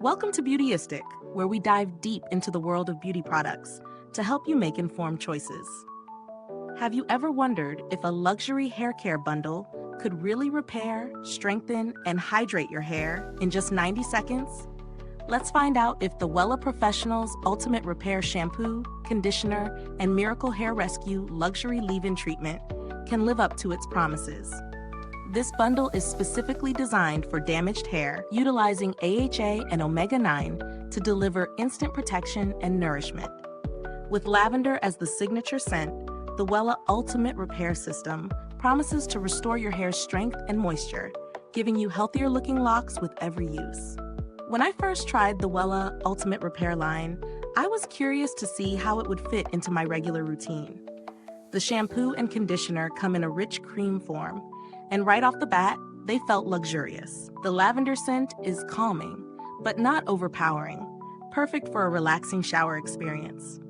Welcome to Beautyistic, where we dive deep into the world of beauty products to help you make informed choices. Have you ever wondered if a luxury hair care bundle could really repair, strengthen, and hydrate your hair in just 90 seconds? Let's find out if the Wella Professional's Ultimate Repair Shampoo, Conditioner, and Miracle Hair Rescue Luxury Leave-In Treatment can live up to its promises. This bundle is specifically designed for damaged hair, utilizing AHA and omega-9 to deliver instant protection and nourishment. With lavender as the signature scent, the Wella Ultimate Repair System promises to restore your hair's strength and moisture, giving you healthier-looking locks with every use. When I first tried the Wella Ultimate Repair line, I was curious to see how it would fit into my regular routine. The shampoo and conditioner come in a rich cream form, and right off the bat, they felt luxurious. The lavender scent is calming, but not overpowering, perfect for a relaxing shower experience.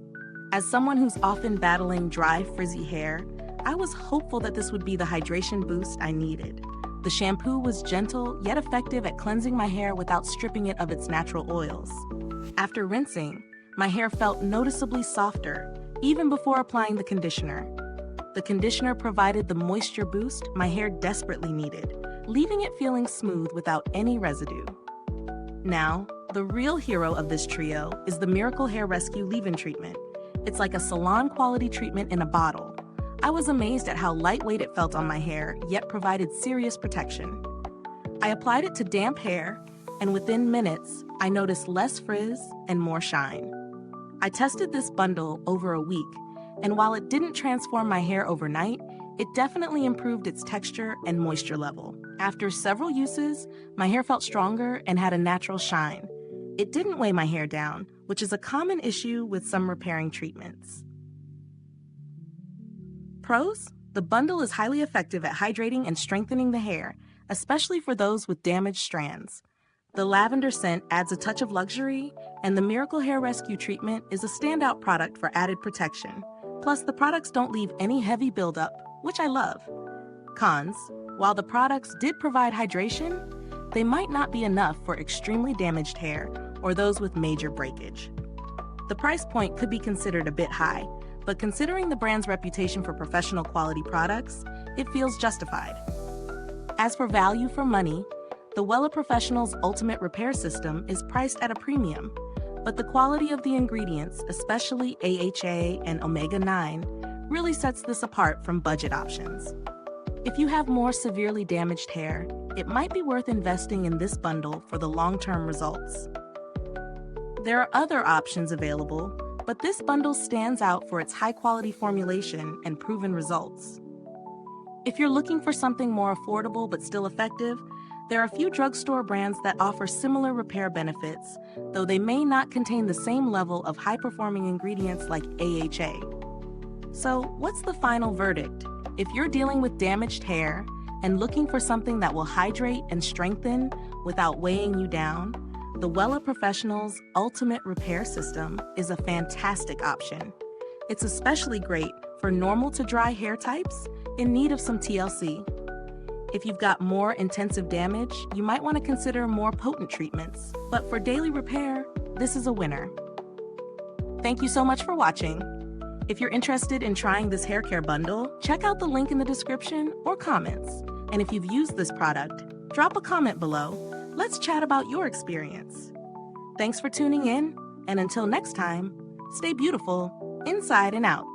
As someone who's often battling dry, frizzy hair, I was hopeful that this would be the hydration boost I needed. The shampoo was gentle, yet effective at cleansing my hair without stripping it of its natural oils. After rinsing, my hair felt noticeably softer, even before applying the conditioner. The conditioner provided the moisture boost my hair desperately needed, leaving it feeling smooth without any residue. Now, the real hero of this trio is the Miracle Hair Rescue Leave-In Treatment. It's like a salon-quality treatment in a bottle. I was amazed at how lightweight it felt on my hair, yet provided serious protection. I applied it to damp hair, and within minutes, I noticed less frizz and more shine. I tested this bundle over a week, and while it didn't transform my hair overnight, it definitely improved its texture and moisture level. After several uses, my hair felt stronger and had a natural shine. It didn't weigh my hair down, which is a common issue with some repairing treatments. Pros: the bundle is highly effective at hydrating and strengthening the hair, especially for those with damaged strands. The lavender scent adds a touch of luxury, and the Miracle Hair Rescue treatment is a standout product for added protection. Plus, the products don't leave any heavy buildup, which I love. Cons: while the products did provide hydration, they might not be enough for extremely damaged hair or those with major breakage. The price point could be considered a bit high, but considering the brand's reputation for professional quality products, it feels justified. As for value for money, the Wella Professional's Ultimate Repair System is priced at a premium, but the quality of the ingredients, especially AHA and omega-9, really sets this apart from budget options. If you have more severely damaged hair, it might be worth investing in this bundle for the long-term results. There are other options available, but this bundle stands out for its high-quality formulation and proven results. If you're looking for something more affordable but still effective, there are a few drugstore brands that offer similar repair benefits, though they may not contain the same level of high-performing ingredients like AHA. So, what's the final verdict? If you're dealing with damaged hair and looking for something that will hydrate and strengthen without weighing you down, the Wella Professional's Ultimate Repair System is a fantastic option. It's especially great for normal to dry hair types in need of some TLC. If you've got more intensive damage, you might want to consider more potent treatments. But for daily repair, this is a winner. Thank you so much for watching. If you're interested in trying this hair care bundle, check out the link in the description or comments. And if you've used this product, drop a comment below. Let's chat about your experience. Thanks for tuning in, and until next time, stay beautiful inside and out.